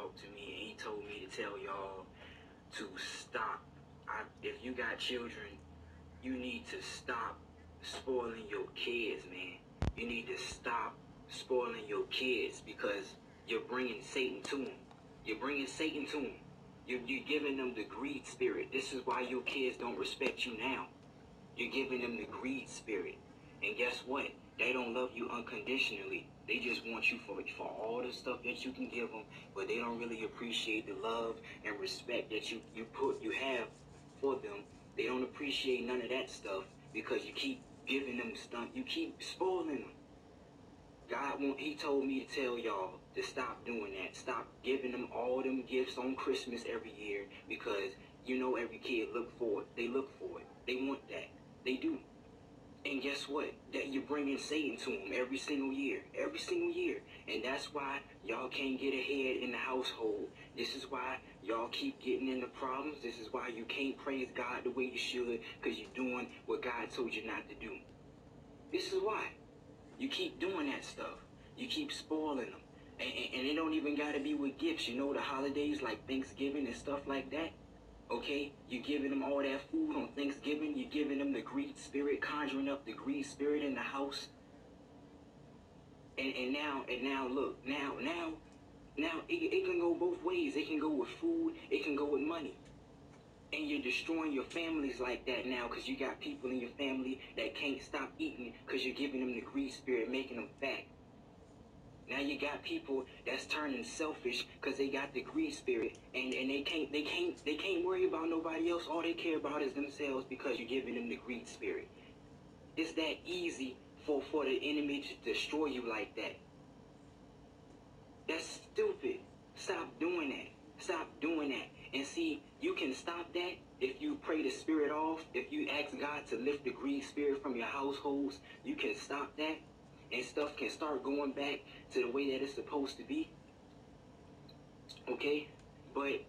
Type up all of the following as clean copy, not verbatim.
talked to me and he told me to tell y'all to stop. If you got children, you need to stop spoiling your kids, man. You need to stop spoiling your kids because you're bringing Satan to them. You're bringing Satan to them. You're giving them the greed spirit. This is why your kids don't respect you now. You're giving them the greed spirit. And guess what? They don't love you unconditionally. They just want you for all the stuff that you can give them, but they don't really appreciate the love and respect that you have for them. They don't appreciate none of that stuff because you keep giving them stuff. You keep spoiling them. He told me to tell y'all to stop doing that. Stop giving them all them gifts on Christmas every year because you know every kid look for it. They look for it. They want that. They do. And guess what? That you're bringing Satan to them every single year. Every single year. And that's why y'all can't get ahead in the household. This is why y'all keep getting into problems. This is why you can't praise God the way you should because you're doing what God told you not to do. This is why. You keep doing that stuff. You keep spoiling them. And it don't even got to be with gifts. You know, the holidays like Thanksgiving and stuff like that. Okay? You're giving them all that food on Thanksgiving. You're giving them the greed spirit, conjuring up the greed spirit in the house. And now look, now it can go both ways. It can go with food. It can go with money. And you're destroying your families like that now because you got people in your family that can't stop eating because you're giving them the greed spirit, making them fat. Now you got people that's turning selfish because they got the greed spirit and they can't worry about nobody else. All they care about is themselves because you're giving them the greed spirit. It's that easy for the enemy to destroy you like that. That's stupid. Stop doing that. Stop doing that. And see, you can stop that if you pray the spirit off. If you ask God to lift the greed spirit from your households, you can stop that. And stuff can start going back to the way that it's supposed to be. Okay? But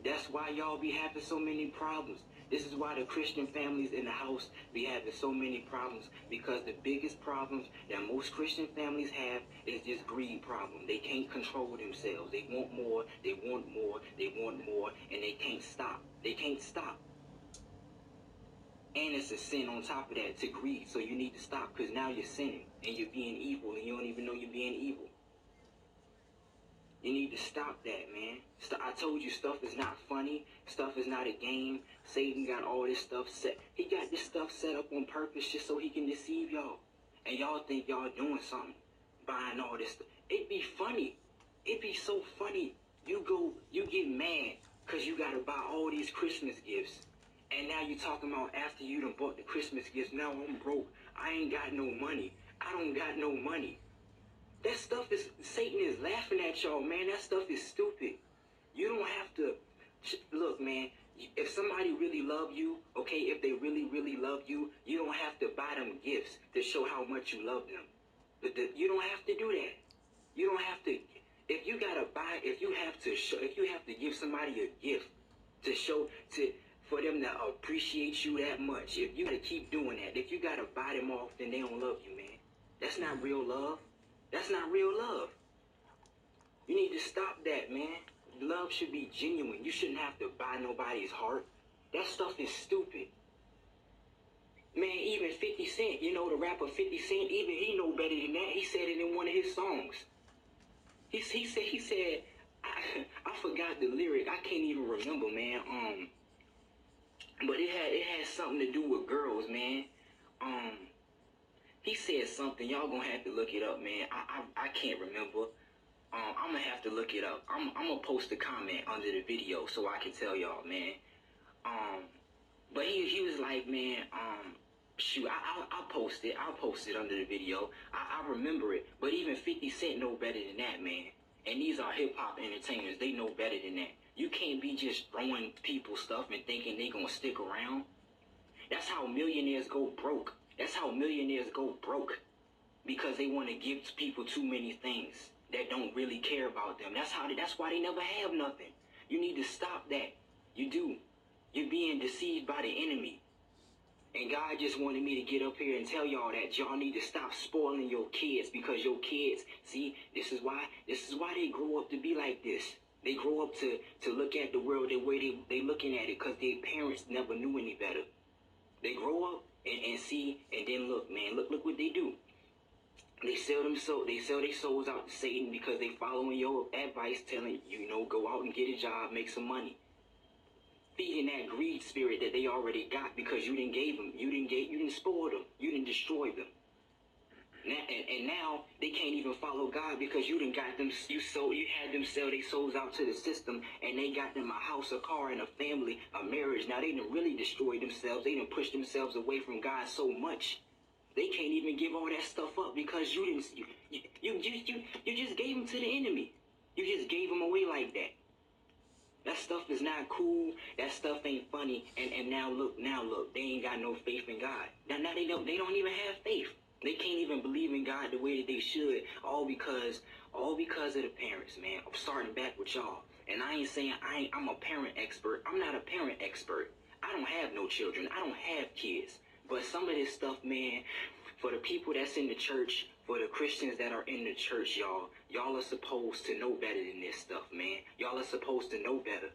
that's why y'all be having so many problems. This is why the Christian families in the house be having so many problems. Because the biggest problems that most Christian families have is this greed problem. They can't control themselves. They want more, they want more, they want more, and they can't stop. They can't stop. And it's a sin on top of that to greed. So you need to stop because now you're sinning and you're being evil and you don't even know you're being evil. You need to stop that, man. I told you stuff is not funny. Stuff is not a game. Satan got all this stuff set. He got this stuff set up on purpose just so he can deceive y'all. And y'all think y'all doing something. Buying all this stuff. It be funny. It be so funny. You get mad because you got to buy all these Christmas gifts. And now you talking about after you done bought the Christmas gifts, now I'm broke. I ain't got no money. I don't got no money. That stuff is, Satan is laughing at y'all, man. That stuff is stupid. You don't have to, look, man, if somebody really love you, okay, if they really, really love you, you don't have to buy them gifts to show how much you love them. But you don't have to do that. You don't have to, if you got to buy, if you have to give somebody a gift to show, for them to appreciate you that much, if you gotta keep doing that, if you gotta buy them off, then they don't love you, man. That's not real love. That's not real love. You need to stop that, man. Love should be genuine. You shouldn't have to buy nobody's heart. That stuff is stupid. Man, even 50 Cent, you know, the rapper 50 Cent, even he know better than that. He said it in one of his songs. He said, I forgot the lyric. I can't even remember, man. But it had something to do with girls, man. He said something. Y'all gonna have to look it up, man. I can't remember. I'm gonna have to look it up. I'm gonna post a comment under the video so I can tell y'all, man. But he was like, man, shoot, I'll post it. I'll post it under the video. I remember it. But even 50 Cent know better than that, man. And these are hip-hop entertainers. They know better than that. You can't be just throwing people stuff and thinking they gonna stick around. That's how millionaires go broke. That's how millionaires go broke. Because they want to give people too many things that don't really care about them. That's why they never have nothing. You need to stop that. You do. You're being deceived by the enemy. And God just wanted me to get up here and tell y'all that y'all need to stop spoiling your kids because your kids, see, this is why they grow up to be like this. They grow up to look at the world the way they looking at it because their parents never knew any better. They grow up and see, and then look, man, look what they do. They sell their souls out to Satan because they following your advice, telling you, go out and get a job, make some money. Feeding that greed spirit that they already got because you didn't give them. You didn't spoil them. You didn't destroy them. And now they can't even follow God because you done got them. You had them sell their souls out to the system, and they got them a house, a car, and a family, a marriage. Now they done really destroyed themselves. They done pushed themselves away from God so much. They can't even give all that stuff up because you just gave them to the enemy. You just gave them away like that. That stuff is not cool. That stuff ain't funny. And now look, they ain't got no faith in God. Now they don't even have faith. They can't even believe in God the way that they should. All because of the parents, man. I'm starting back with y'all. And I ain't saying I'm a parent expert. I'm not a parent expert. I don't have no children. I don't have kids. But some of this stuff, man, for the people that's in the church, for the Christians that are in the church, y'all are supposed to know better than this stuff, man. Y'all are supposed to know better.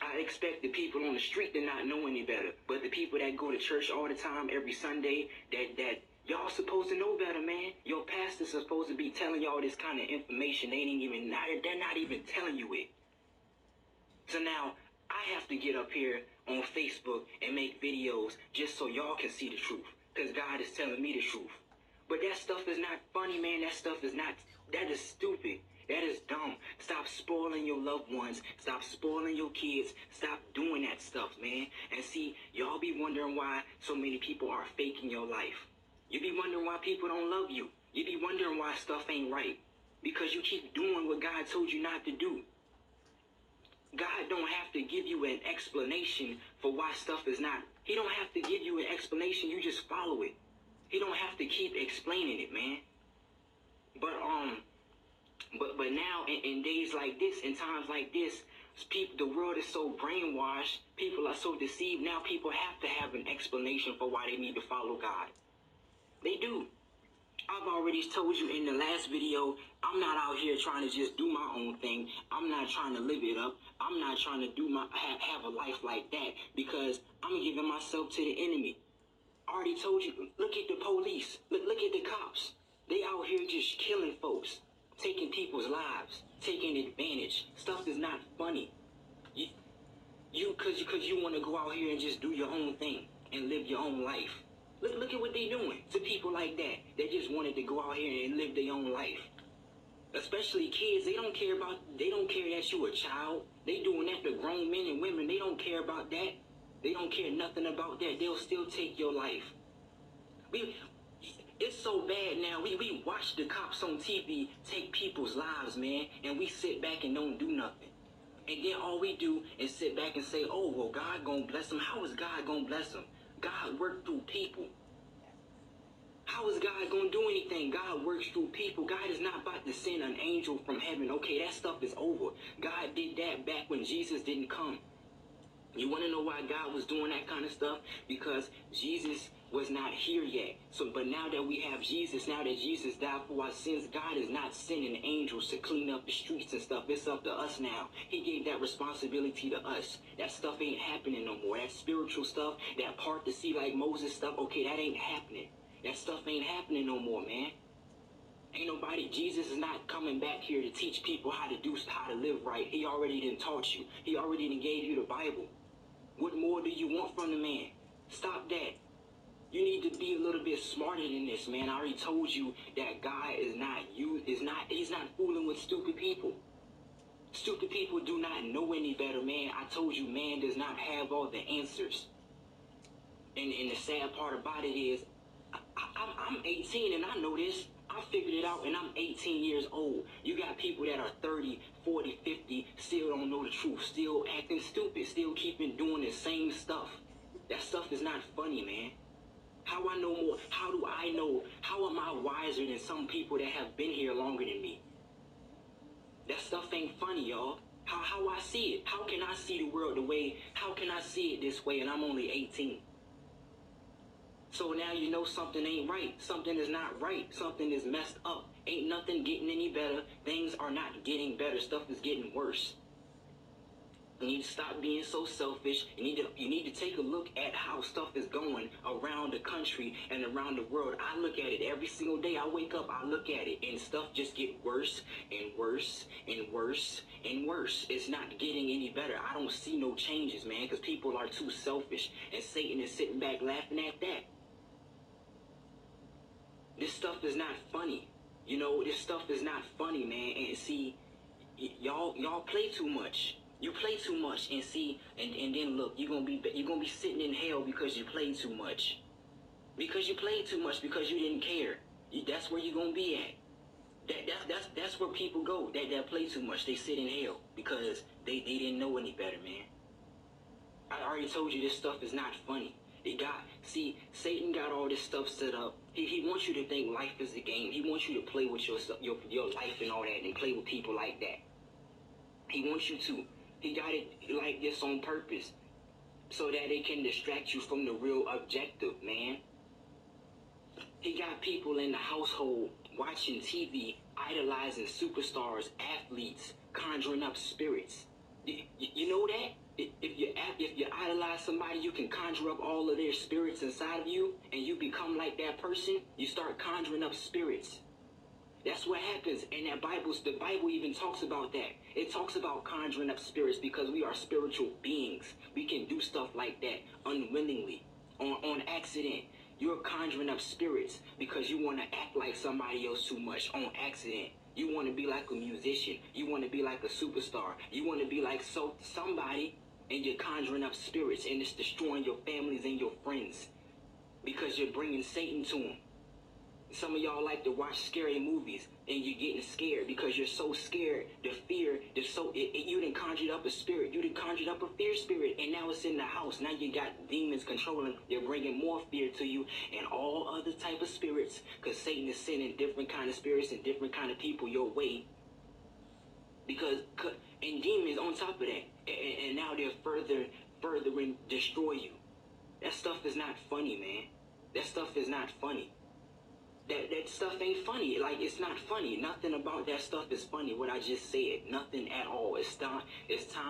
I expect the people on the street to not know any better. But the people that go to church all the time, every Sunday, that y'all supposed to know better, man. Your pastor's supposed to be telling y'all this kind of information. They're not even telling you it. So now, I have to get up here on Facebook and make videos just so y'all can see the truth. Because God is telling me the truth. But that stuff is not funny, man. That is stupid. That is dumb. Stop spoiling your loved ones. Stop spoiling your kids. Stop doing that stuff, man. And see, y'all be wondering why so many people are faking your life. You be wondering why people don't love you. You be wondering why stuff ain't right. Because you keep doing what God told you not to do. God don't have to give you an explanation for why stuff is not. He don't have to give you an explanation. You just follow it. He don't have to keep explaining it, man. But now in days like this, in times like this, the world is so brainwashed. People are so deceived. Now people have to have an explanation for why they need to follow God. They do. I've already told you in the last video, I'm not out here trying to just do my own thing. I'm not trying to live it up. I'm not trying to have a life like that because I'm giving myself to the enemy. I already told you, look at the police. Look at the cops. They out here just killing folks, taking people's lives, taking advantage. Stuff is not funny. Because you want to go out here and just do your own thing and live your own life. Look at what they doing to people like that. They just wanted to go out here and live their own life. Especially kids, they don't care that you a child. They doing that to grown men and women. They don't care about that. They don't care nothing about that. They'll still take your life. It's so bad now. We watch the cops on TV take people's lives, man, and we sit back and don't do nothing. And then all we do is sit back and say, oh, well, God gonna bless them. How is God gonna bless them? God worked through people. How is God going to do anything? God works through people. God is not about to send an angel from heaven. Okay, that stuff is over. God did that back when Jesus didn't come. You want to know why God was doing that kind of stuff? Because Jesus was not here yet. But now that we have Jesus, now that Jesus died for our sins, God is not sending angels to clean up the streets and stuff. It's up to us now. He gave that responsibility to us. That stuff ain't happening no more. That spiritual stuff, that part to see like Moses stuff, okay, that ain't happening. That stuff ain't happening no more, man. Jesus is not coming back here to teach people how to live right. He already done taught you. He already done gave you the Bible. What more do you want from the man? Stop that. You need to be a little bit smarter than this, man. I already told you that God he's not fooling with stupid people. Stupid people do not know any better, man. I told you, man does not have all the answers. And the sad part about it is, I'm 18 and I know this. I figured it out and I'm 18 years old. You got people that are 30, 40, 50, still don't know the truth, still acting stupid, still keeping doing the same stuff. That stuff is not funny, man. How I know more? How do I know? How am I wiser than some people that have been here longer than me? That stuff ain't funny, y'all. How I see it? How can I see the world how can I see it this way and I'm only 18? So now you know something ain't right. Something is not right. Something is messed up. Ain't nothing getting any better. Things are not getting better. Stuff is getting worse. You need to stop being so selfish. You need to take a look at how stuff is going around the country and around the world. I look at it every single day. I wake up, I look at it, and stuff just get worse and worse and worse and worse. It's not getting any better. I don't see no changes, man, because people are too selfish, and Satan is sitting back laughing at that. This stuff is not funny. This stuff is not funny, man. And see, y'all play too much. You play too much, and see, and then look, you're gonna be sitting in hell because you played too much. Because you played too much, because you didn't care. That's where you're gonna be at. That's where people go that play too much. They sit in hell because they didn't know any better, man. I already told you this stuff is not funny. Satan got all this stuff set up. He wants you to think life is a game. He wants you to play with your life and all that, and play with people like that. He wants you to. He got it like this on purpose so that it can distract you from the real objective, man. He got people in the household watching TV, idolizing superstars, athletes, conjuring up spirits. You know that? If you idolize somebody, you can conjure up all of their spirits inside of you, and you become like that person. You start conjuring up spirits. That's what happens. And the Bible even talks about that. It talks about conjuring up spirits because we are spiritual beings. We can do stuff like that unwillingly, on accident. You're conjuring up spirits because you want to act like somebody else too much on accident. You want to be like a musician. You want to be like a superstar. You want to be like somebody, and you're conjuring up spirits, and it's destroying your families and your friends because you're bringing Satan to them. Some of y'all like to watch scary movies, and you're getting scared because you're so scared. The fear, you done conjured up a spirit. You done conjured up a fear spirit, and now it's in the house. Now you got demons controlling. They're bringing more fear to you and all other type of spirits, because Satan is sending different kind of spirits and different kind of people your way. And demons on top of that, and now they're furthering destroy you. That stuff is not funny, man. That stuff is not funny. That stuff ain't funny. Like, it's not funny. Nothing about that stuff is funny, what I just said. Nothing at all. It's time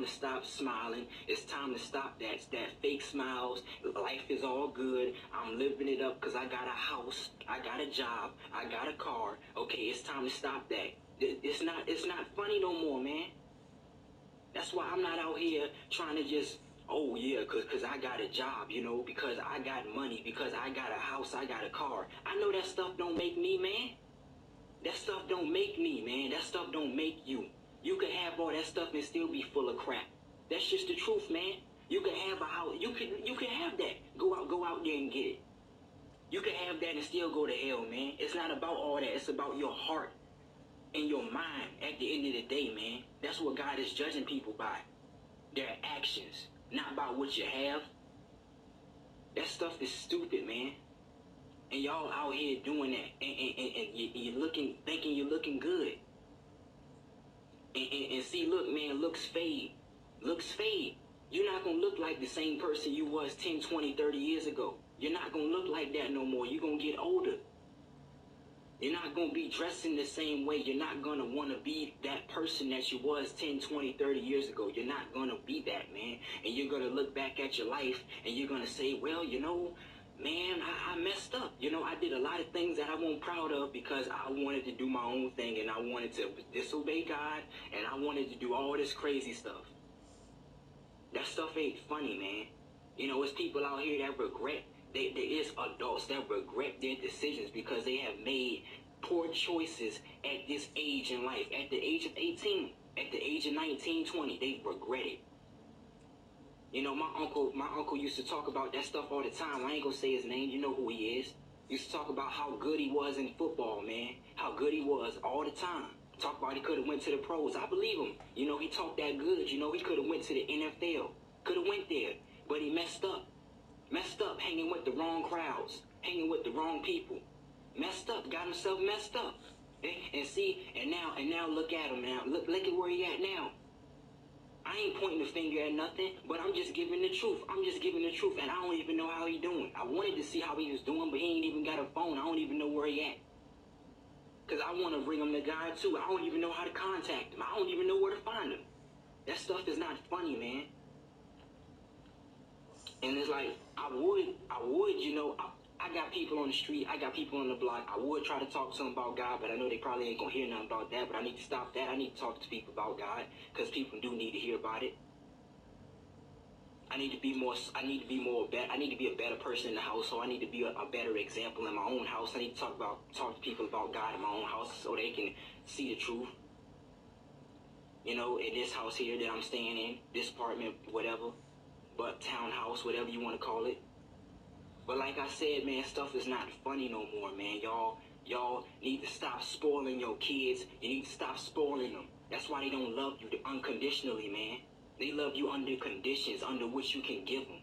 to stop smiling. It's time to stop that fake smiles. Life is all good. I'm living it up because I got a house. I got a job. I got a car. Okay, it's time to stop that. It's not funny no more, man. That's why I'm not out here trying to just, oh yeah, because I got a job, because I got money, because I got a house, I got a car. I know that stuff don't make me, man. That stuff don't make me, man. That stuff don't make you. You can have all that stuff and still be full of crap. That's just the truth, man. You can have a house. You can have that. Go out there and get it. You can have that and still go to hell, man. It's not about all that. It's about your heart and your mind at the end of the day, man. That's what God is judging people by. Their actions. Not about what you have. That stuff is stupid, man. And y'all out here doing that. And you're thinking you're looking good. And see, look, man, looks fade. Looks fade. You're not going to look like the same person you was 10, 20, 30 years ago. You're not going to look like that no more. You're going to get older. You're not going to be dressing the same way. You're not going to want to be that person that you was 10, 20, 30 years ago. You're not going to be that, man. And you're going to look back at your life and you're going to say, well, man, I messed up. I did a lot of things that I wasn't proud of because I wanted to do my own thing and I wanted to disobey God and I wanted to do all this crazy stuff. That stuff ain't funny, man. It's people out here that regret. There is adults that regret their decisions because they have made poor choices at this age in life. At the age of 18, at the age of 19, 20, they regret it. My uncle used to talk about that stuff all the time. I ain't gonna say his name. You know who he is. He used to talk about how good he was in football, man. How good he was all the time. Talk about he could have went to the pros. I believe him. He talked that good. He could have went to the NFL. Could have went there. But he messed up. Messed up hanging with the wrong crowds. Hanging with the wrong people. Messed up. Got himself messed up. And see, and now look at him now. Look at where he at now. I ain't pointing the finger at nothing, but I'm just giving the truth. I'm just giving the truth, and I don't even know how he doing. I wanted to see how he was doing, but he ain't even got a phone. I don't even know where he at. Because I want to bring them to God too. I don't even know how to contact them. I don't even know where to find them. That stuff is not funny, man. And it's like, I would, you know, I got people on the street, I got people on the block. I would try to talk to them about God, but I know they probably ain't gonna hear nothing about that. But I need to stop that. I need to talk to people about God, because people do need to hear about it. I need to be a better person in the household. I need to be a better example in my own house. I need to talk to people about God in my own house so they can see the truth. You know, in this house here that I'm staying in, this apartment, whatever, but townhouse, whatever you want to call it. But like I said, man, stuff is not funny no more, man. Y'all need to stop spoiling your kids. You need to stop spoiling them. That's why they don't love you unconditionally, man. They love you under conditions under which you can give them.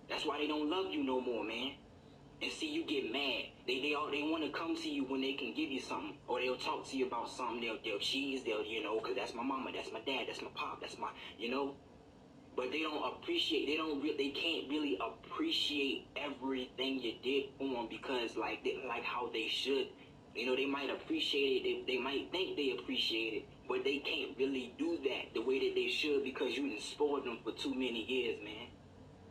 That's why they don't love you no more, man. And see, you get mad. They want to come to you when they can give you something, or they'll talk to you about something. They'll cheese. You know, because that's my mama, that's my dad, that's my pop, that's my, you know. But they don't appreciate. They can't really appreciate everything you did for them, because like how they should. You know, they might appreciate it. They might think they appreciate it, but they can't really do that the way that they should, because you done spoiled them for too many years, man.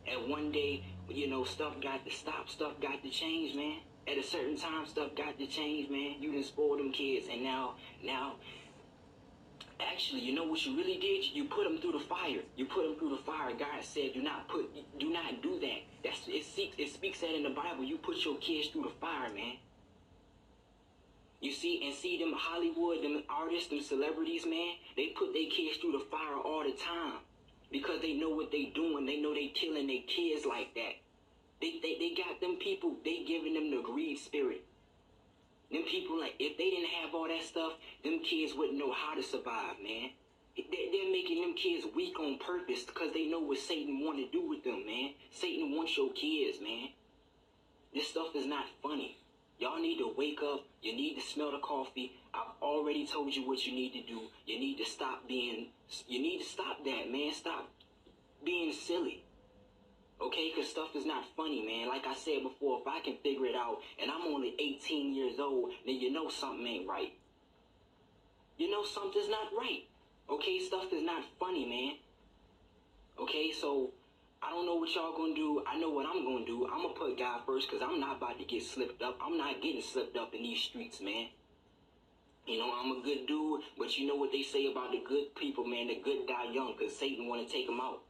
And one day, you know, stuff got to stop. Stuff got to change, man. At a certain time, stuff got to change, man. You done spoiled them kids, and now, actually, you know what you really did? You put them through the fire. You put them through the fire. God said, do not do that. It speaks that in the Bible. You put your kids through the fire, man. You see them Hollywood, them artists, them celebrities, man, they put their kids through the fire all the time, because they know what they doing. They know they killing their kids like that. They got them people, they giving them the greed spirit. Them people, like, if they didn't have all that stuff, them kids wouldn't know how to survive, man. They're making them kids weak on purpose, because they know what Satan want to do with them, man. Satan wants your kids, man. This stuff is not funny. Y'all need to wake up. You need to smell the coffee. I've already told you what you need to do. You need to stop that, man. Stop being silly. Okay, because stuff is not funny, man. Like I said before, if I can figure it out, and I'm only 18 years old, then you know something ain't right. You know something's not right. Okay, stuff is not funny, man. Okay, so I don't know what y'all gonna do. I know what I'm gonna do. I'm gonna put God first, because I'm not about to get slipped up. I'm not getting slipped up in these streets, man. You know, I'm a good dude, but you know what they say about the good people, man. The good die young, because Satan want to take them out.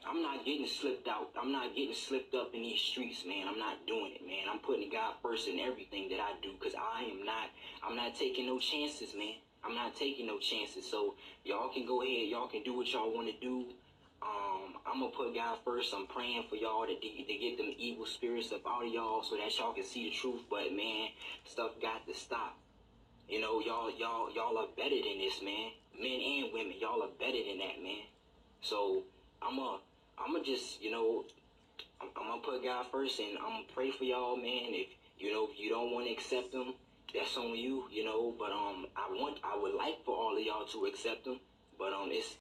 I'm not getting slipped out. I'm not getting slipped up in these streets, man. I'm not doing it, man. I'm putting God first in everything that I do, because I'm not taking no chances, man. I'm not taking no chances. So y'all can go ahead. Y'all can do what y'all want to do. I'm going to put God first. I'm praying for y'all to get them evil spirits up out of y'all, so that y'all can see the truth. But, man, stuff got to stop. You know, y'all are better than this, man. Men and women, y'all are better than that, man. So I'ma just, you know, I'm gonna put God first, and I'm gonna pray for y'all, man. If you don't want to accept them, that's on you, you know. But I would like for all of y'all to accept them, but it's